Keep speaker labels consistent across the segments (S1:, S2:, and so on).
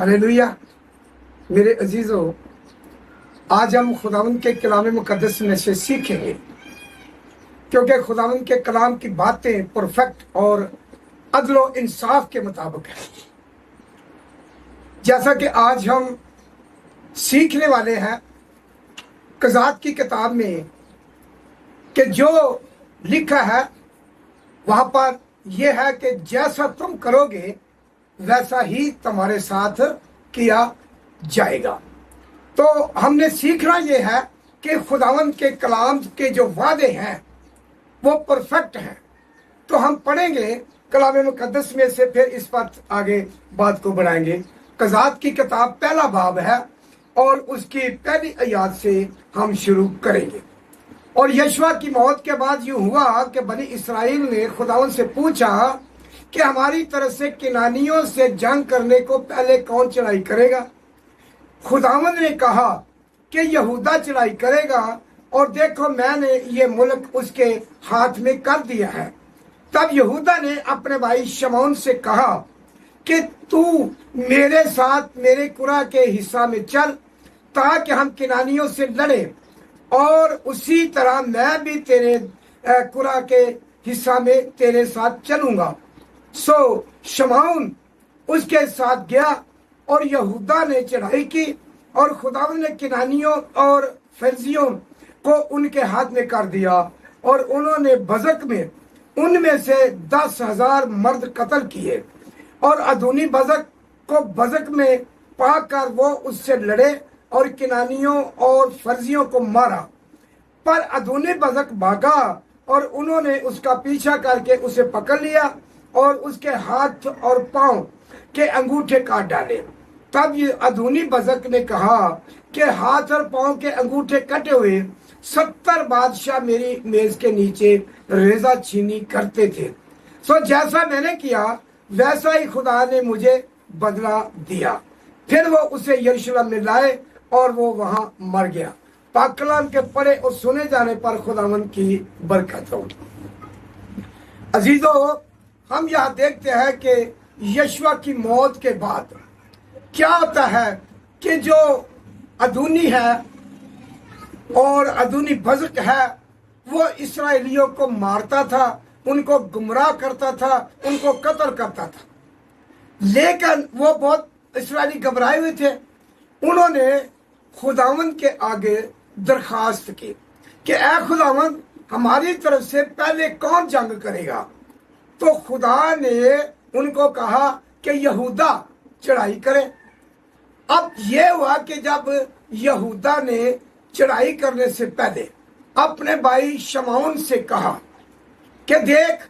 S1: Hallelujah. मेरे अजीज़ों, आज हम खुदावंद के कलाम मुकद्दस में से सीखेंगे, क्योंकि खुदावंद के कलाम की बातें परफेक्ट और अदलो इंसाफ के मुताबिक है। जैसा कि आज हम सीखने वाले हैं कज़ात की किताब में कि जो लिखा है वहाँ पर यह है कि जैसा तुम करोगे वैसा ही तुम्हारे साथ किया जाएगा। तो हमने सीखना यह है कि खुदावंद के कलाम के जो वादे हैं वो परफेक्ट हैं। तो हम पढ़ेंगे कलाम मुकद्दस में से, फिर इस पर आगे बात को बढ़ाएंगे। कज़ात की किताब पहला बाब है और उसकी पहली आयत से हम शुरू करेंगे। और यशवा की मौत के बाद यूं हुआ कि बनी इसराइल ने खुदावंद से पूछा कि हमारी तरफ से किनानियों से जंग करने को पहले कौन चढ़ाई करेगा। खुदावंद ने कहा कि यहूदा चढ़ाई करेगा, और देखो मैंने ये मुल्क उसके हाथ में कर दिया है। तब यहूदा ने अपने भाई शमौन से कहा कि तू मेरे साथ मेरे कुरा के हिस्सा में चल, ताकि हम किनानियों से लड़े, और उसी तरह मैं भी तेरे कुरा के हिस्सा में तेरे साथ चलूंगा। सो शमौन उसके साथ गया और यहूदा ने चढ़ाई की, और खुदावंद ने किनानियों और फर्जियों को उनके हाथ में कर दिया, और उन्होंने बजक में उनमें से 10,000 मर्द कत्ल किए, और अदूनी बजक को बजक में पाकर वो उससे लड़े और किनानियों और फर्जियों को मारा। पर अदूनी बजक भागा और उन्होंने उसका पीछा करके उसे पकड़ लिया और उसके हाथ और पांव के अंगूठे काट डाले। तब ये अदूनी बजक ने कहा कि हाथ और पांव के अंगूठे कटे हुए 70 बादशाह मेरी मेज के नीचे रेजा छीनी करते थे। सो जैसा मैंने किया वैसा ही खुदा ने मुझे बदला दिया। फिर वो उसे यरूशलेम में लाए और वो वहां मर गया। पाक कलाम के पढ़े और सुने जाने पर खुदावंद की बरकत हो। अजीजों, हम यहाँ देखते हैं कि यशवा की मौत के बाद क्या होता है कि जो अदूनी है और अदूनी बजक है वो इसराइलियों को मारता था, उनको गुमराह करता था, उनको कत्ल करता था। लेकिन वो बहुत इसराइली घबराए हुए थे। उन्होंने खुदावंद के आगे दरखास्त की कि ऐ खुदावंद, हमारी तरफ से पहले कौन जंग करेगा। तो खुदा ने उनको कहा कि यहूदा चढ़ाई करे। अब ये हुआ कि जब यहूदा ने चढ़ाई करने से पहले अपने भाई शमौन से कहा कि देख,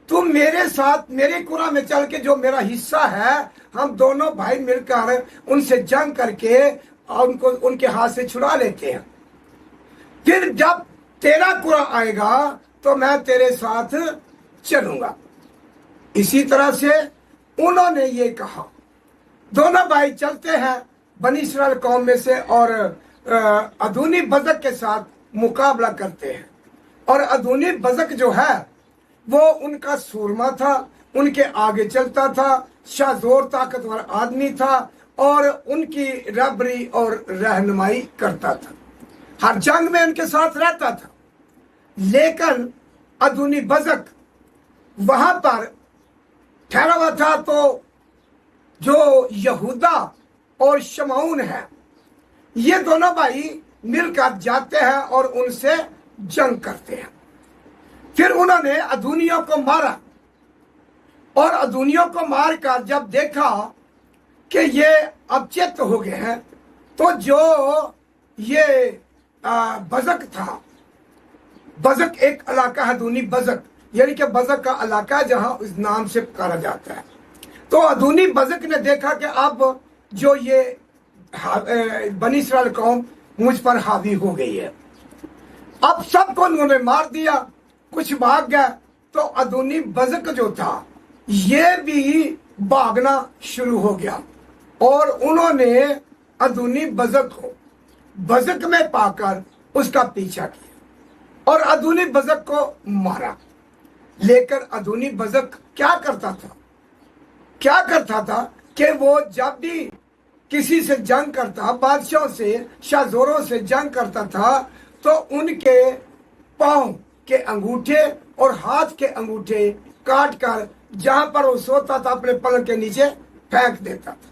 S1: तुम मेरे साथ मेरे कुरा में चल के जो मेरा हिस्सा है, हम दोनों भाई मिलकर उनसे जंग करके उनको उनके हाथ से छुड़ा लेते हैं। फिर जब तेरा कुरा आएगा तो मैं तेरे साथ चलूंगा। इसी तरह से उन्होंने ये कहा। दोनों भाई चलते हैं बनी इस्राएल कौम में से और अदूनी बजक के साथ मुकाबला करते हैं। और अदूनी बजक जो है वो उनका सूरमा था, उनके आगे चलता था, शाजोर ताकतवर आदमी था और उनकी रहबरी और रहनुमाई करता था, हर जंग में उनके साथ रहता था। लेकिन अदूनी बजक वहां पर ठहरा हुआ था। तो जो यहूदा और शमौन है, ये दोनों भाई मिलकर जाते हैं और उनसे जंग करते हैं। फिर उन्होंने अदूनियों को मारा, और अदूनियों को मारकर जब देखा कि ये अवचेत हो गए हैं, तो जो ये बजक था, बजक एक इलाका है अदूनी बजक, यानी कि बजक का इलाका जहां उस नाम से पुकारा जाता है। तो अदूनी बजक ने देखा कि अब जो ये बनी इस्राएल कौम मुझ पर हावी हो गई है, अब सबको उन्होंने मार दिया, कुछ भाग गया। तो अदूनी बजक जो था ये भी भागना शुरू हो गया, और उन्होंने अदूनी बजक को बजक में पाकर उसका पीछा किया और अदूनी बजक को मारा। लेकिन अदूनी बजक क्या करता था कि वो जब भी किसी से जंग करता, बादशाहों से, शाहजोरों से जंग करता था, तो उनके पांव के अंगूठे और हाथ के अंगूठे काट कर जहां पर वो सोता था अपने पलंग के नीचे फेंक देता था।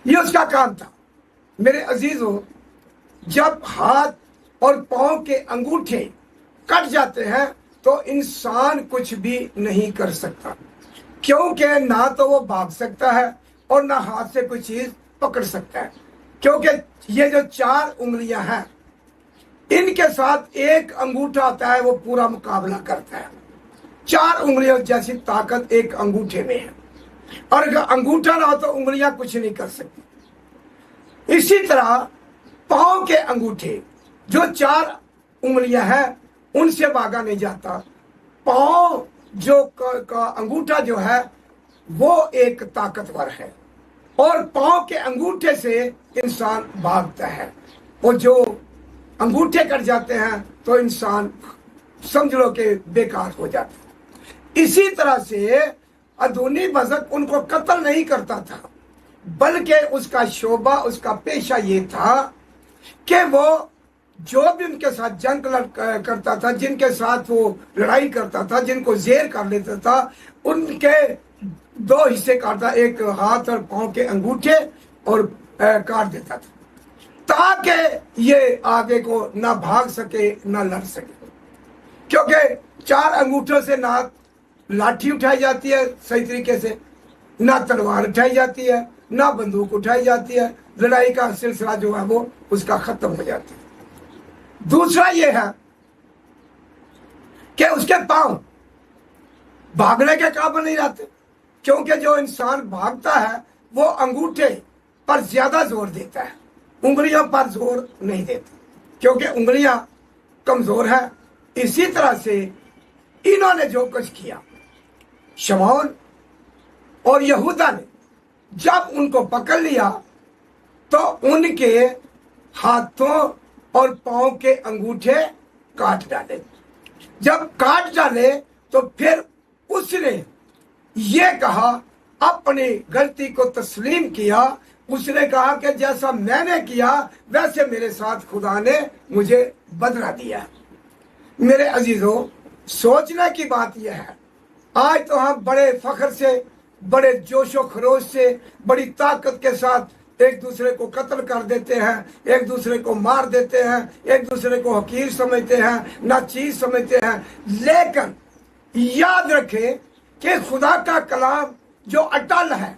S1: ये उसका काम था। मेरे अजीजों, जब हाथ और पांव के अंगूठे कट जाते हैं तो इंसान कुछ भी नहीं कर सकता, क्योंकि ना तो वो भाग सकता है और ना हाथ से कोई चीज पकड़ सकता है, क्योंकि ये जो 4 उंगलियां हैं, इनके साथ एक अंगूठा आता है, वो पूरा मुकाबला करता है। 4 उंगलियों जैसी ताकत एक अंगूठे में है, और अगर अंगूठा ना हो तो उंगलियां कुछ नहीं कर सकती। इसी तरह पांव के अंगूठे, जो 4 उंगलियां हैं, उनसे भागा नहीं जाता। पांव जो का अंगूठा जो है वो एक ताकतवर है, और पांव के अंगूठे से इंसान भागता है। और जो अंगूठे कट जाते हैं तो इंसान समझ लो कि बेकार हो जाता है। इसी तरह से अदूनी बज़क उनको कत्ल नहीं करता था, बल्कि उसका शोभा, उसका पेशा ये था कि वो जो भी उनके साथ जंग करता था, जिनके साथ वो लड़ाई करता था, जिनको जेर कर लेता था, उनके 2 हिस्से काटता, एक हाथ और पांव के अंगूठे, और काट देता था, ताकि ये आगे को ना भाग सके ना लड़ सके। क्योंकि 4 अंगूठों से ना लाठी उठाई जाती है सही तरीके से, ना तलवार उठाई जाती है, ना बंदूक उठाई जाती है, लड़ाई का सिलसिला जो है वो उसका खत्म हो जाता है। दूसरा ये है कि उसके पांव भागने के काबिल नहीं रहते, क्योंकि जो इंसान भागता है वो अंगूठे पर ज्यादा जोर देता है, उंगलियों पर जोर नहीं देता, क्योंकि उंगलियां कमजोर है। इसी तरह से इन्होंने जो कुछ किया, शमौन और यहूदा ने जब उनको पकड़ लिया तो उनके हाथों और पांव के अंगूठे काट डाले। जब काट डाले तो फिर उसने ये कहा, अपनी गलती को तस्लीम किया। उसने कहा कि जैसा मैंने किया वैसे मेरे साथ खुदा ने मुझे बदला दिया। मेरे अजीजों, सोचने की बात यह है, आज तो हम बड़े फख्र से, बड़े जोशो खरोश से, बड़ी ताकत के साथ एक दूसरे को कत्ल कर देते हैं, एक दूसरे को मार देते हैं, एक दूसरे को हकीर समझते हैं, ना चीज समझते हैं। लेकिन याद रखें कि खुदा का कलाम जो अटल है,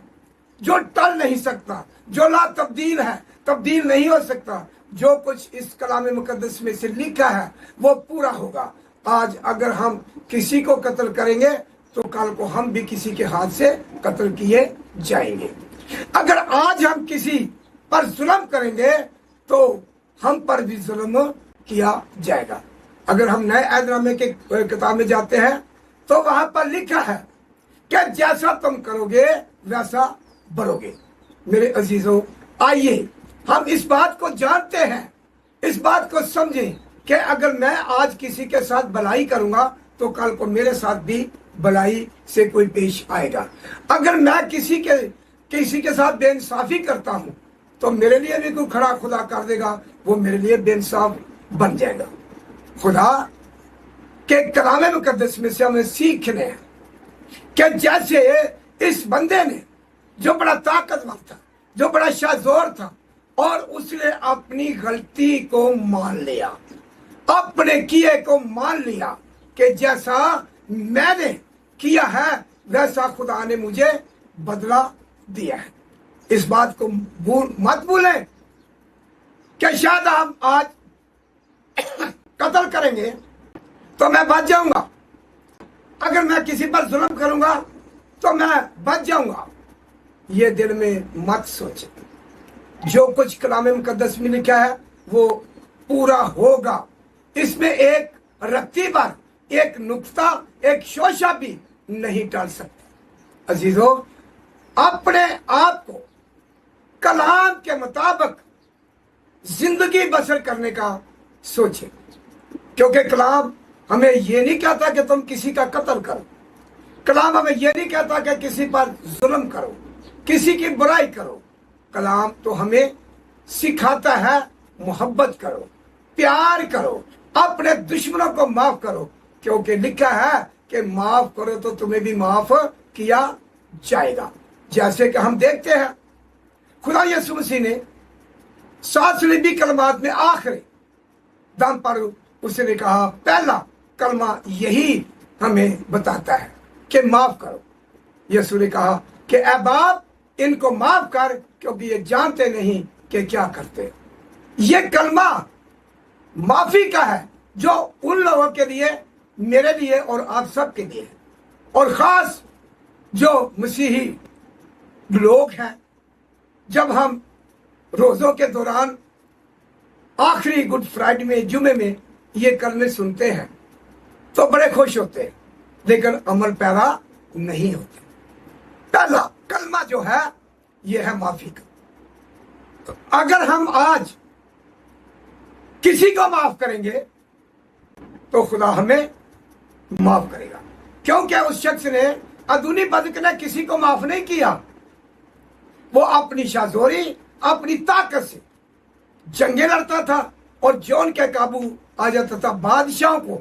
S1: जो टल नहीं सकता, जो ला तब्दील है, तब्दील नहीं हो सकता, जो कुछ इस कलाम मुकद्दस में से लिखा है वो पूरा होगा। आज अगर हम किसी को कत्ल करेंगे तो कल को हम भी किसी के हाथ से कत्ल किए जाएंगे। अगर आज हम किसी पर जुल्म करेंगे तो हम पर भी जुल्म किया जाएगा। अगर हम नए अहदनामे के किताब में जाते हैं तो वहां पर लिखा है कि जैसा तुम करोगे वैसा भरोगे। मेरे अजीजों, आइए हम इस बात को जानते हैं, इस बात को समझें कि अगर मैं आज किसी के साथ भलाई करूंगा तो कल को मेरे साथ भी भलाई से कोई पेश आएगा। अगर मैं किसी के साथ बेइंसाफी करता हूं तो मेरे लिए भी कोई खड़ा खुदा कर देगा, वो मेरे लिए बेइंसाफ बन जाएगा। खुदा के कलाम मुकद्दस में से हमें सीखने हैं कि जैसे इस बंदे ने, जो बड़ा ताकतवर था, जो बड़ा शाहजोर था, और उसने अपनी गलती को मान लिया, अपने किए को मान लिया कि जैसा मैंने किया है वैसा खुदा ने मुझे बदला दिया है। इस बात को मत भूलें कि शायद हम आज कत्ल करेंगे तो मैं बच जाऊंगा, अगर मैं किसी पर जुल्म करूंगा तो मैं बच जाऊंगा। ये दिल में मत सोचे, जो कुछ कलाम मुकद्दस में लिखा है वो पूरा होगा। इसमें एक रत्ती पर, एक नुक्ता, एक शोशा भी नहीं टाल सकता। अजीजों, अपने आप को कलाम के मुताबिक जिंदगी बसर करने का सोचें, क्योंकि कलाम हमें ये नहीं कहता कि तुम किसी का कत्ल करो, कलाम हमें ये नहीं कहता कि किसी पर जुल्म करो, किसी की बुराई करो। कलाम तो हमें सिखाता है मोहब्बत करो, प्यार करो, अपने दुश्मनों को माफ करो, क्योंकि लिखा है कि माफ करो तो तुम्हें भी माफ किया जाएगा। जैसे कि हम देखते हैं खुदा यीशु मसीह ने 7 सलीबी कलमात में आखिरी दम पर उसने कहा, पहला कलमा यही हमें बताता है कि माफ करो। यीशु ने कहा कि ऐ बाप इनको माफ कर, क्योंकि ये जानते नहीं कि क्या करते। ये कलमा माफी का है जो उन लोगों के लिए, मेरे लिए और आप सब के लिए, और खास जो मसीही लोग हैं, जब हम रोजों के दौरान आखिरी गुड फ्राइडे में, जुमे में ये कलमे सुनते हैं तो बड़े खुश होते हैं, लेकिन अमल पैदा नहीं होते। पहला कलमा जो है ये है माफी का। तो अगर हम आज किसी को माफ करेंगे तो खुदा हमें माफ करेगा, क्योंकि उस शख्स ने, अदूनी बदक ने किसी को माफ नहीं किया। वो अपनी शाजोरी, अपनी ताकत से जंगे लड़ता था और जो उनके काबू आ जाता था बादशाहों को।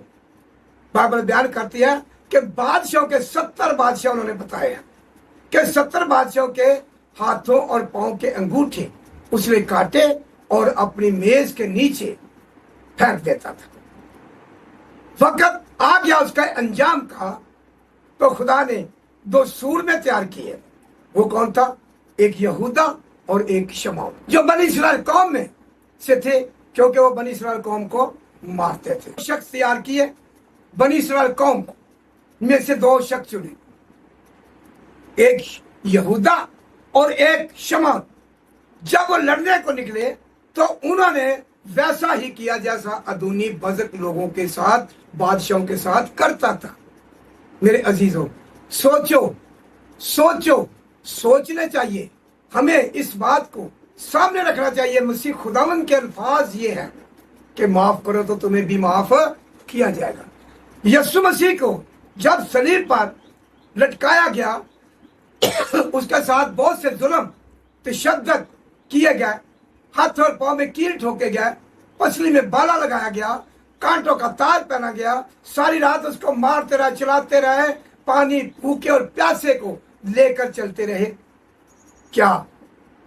S1: बाइबल बयान करती है कि बादशाहों के 70 बादशाह उन्होंने बताए हैं कि 70 बादशाहों के हाथों और पांव के अंगूठे उसने काटे और अपनी मेज के नीचे फेंक देता था। वक्त आ गया उसका अंजाम का, तो खुदा ने 2 सूरमें तैयार किए। वो कौन था? एक यहूदा और एक शमौन, जो बनी इस्राएल कौम में से थे, क्योंकि वो बनी इस्राएल कौम को मारते थे। शख्स तैयार किए बनी इस्राएल कौम में से 2 शख्स चुने, एक यहूदा और एक शमौन। जब वो लड़ने को निकले तो उन्होंने वैसा ही किया जैसा अदूनी बजक लोगों के साथ, बादशाहों के साथ करता था। मेरे अजीजों, सोचो सोचो, सोचने चाहिए। हमें इस बात को सामने रखना चाहिए। मसीह खुदावंद के अल्फाज ये है कि माफ करो तो तुम्हें भी माफ किया जाएगा। यीशु मसीह को जब सलीब पर लटकाया गया, उसके साथ बहुत से जुल्म तशद्दुद किए गए, हाथ और पांव में कील ठोके गए, पसली में बाला लगाया गया, कांटों का ताज पहना गया, सारी रात उसको मारते रहे, चलाते रहे, पानी भूखे और प्यासे को लेकर चलते रहे। क्या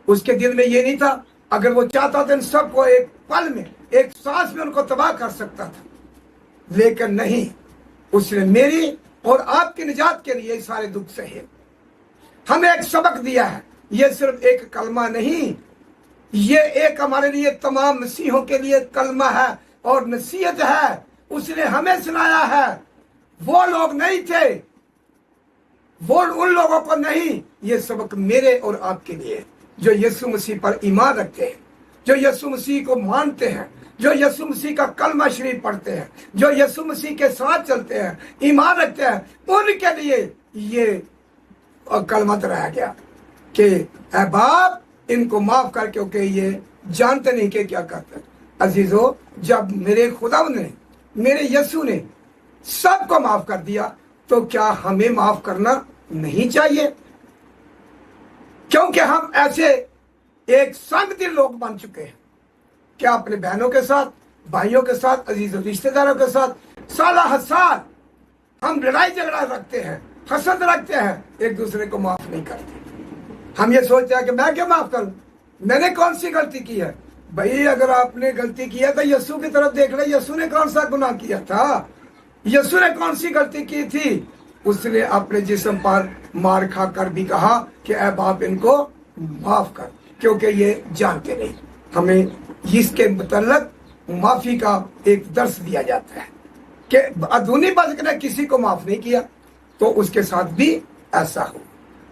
S1: उसके दिल में ये नहीं था? अगर वो चाहता था इन सबको एक पल में, एक सांस में उनको तबाह कर सकता था, लेकिन नहीं, उसने मेरी और आपकी निजात के लिए सारे दुख सहे। हमें एक सबक दिया है। ये सिर्फ एक कलमा नहीं, ये एक हमारे लिए, तमाम मसीहों के लिए कलमा है और नसीहत है। उसने हमें सुनाया है। वो लोग नहीं थे, वो उन लोगों को नहीं। ये सबक मेरे और आपके लिए, जो यीशु मसीह पर ईमान रखते हैं, जो यीशु मसीह को मानते हैं, जो यीशु मसीह का कलमा शरीफ पढ़ते हैं, जो यीशु मसीह के साथ चलते हैं, ईमान रखते हैं, उनके लिए ये कलमा कराया गया कि ऐ बाप इनको माफ कर, क्योंकि ये जानते नहीं कि क्या करते हैं। अजीजों, जब मेरे खुदावंद ने, मेरे यीशु ने सबको माफ कर दिया, तो क्या हमें माफ करना नहीं चाहिए? क्योंकि हम ऐसे एक संग दिल लोग बन चुके हैं। क्या अपने बहनों के साथ, भाइयों के साथ, अजीज रिश्तेदारों के साथ साला हर साल हम लड़ाई झगड़ा रखते हैं, हसद रखते हैं, एक दूसरे को माफ नहीं करते। हम ये सोचते हैं कि मैं क्यों माफ करूं, मैंने कौन सी गलती की है? भाई, अगर आपने गलती की है तो यीशु की तरफ देख ले। यीशु ने कौन सा गुनाह किया था? यीशु ने कौन सी गलती की थी? उसने अपने जिस्म पर मार खाकर भी कहा कि ऐ बाप इनको माफ कर, क्योंकि ये जानते नहीं। हमें इसके मुतल्लक माफी का एक दर्स दिया जाता है कि अदूनी बदक ने किसी को माफ नहीं किया, तो उसके साथ भी ऐसा हो।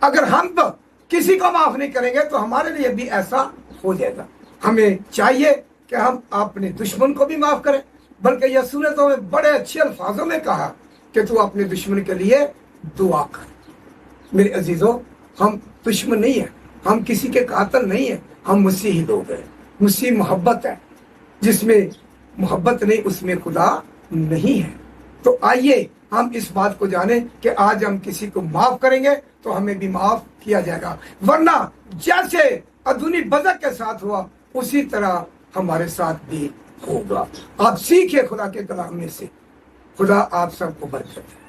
S1: अगर हम तो किसी को माफ नहीं करेंगे तो हमारे लिए भी ऐसा हो जाएगा। हमें चाहिए कि हम अपने दुश्मन को भी माफ करें। बल्कि यीशु ने तो हमें बड़े अच्छे अल्फाजों में कहा कि तू अपने दुश्मन के लिए दुआ कर। मेरे अजीजों, हम दुश्मन नहीं है, हम किसी के कातिल नहीं है, हम मसीही लोग हैं। मसीह मोहब्बत है, जिसमें मोहब्बत नहीं उसमें खुदा नहीं है। तो आइए हम इस बात को जाने कि आज हम किसी को माफ करेंगे तो हमें भी माफ किया जाएगा। वरना जैसे अदूनी बज़क के साथ हुआ उसी तरह हमारे साथ भी होगा। आप सीखे खुदा के कलाम में से। खुदा आप सबको बरकत दे।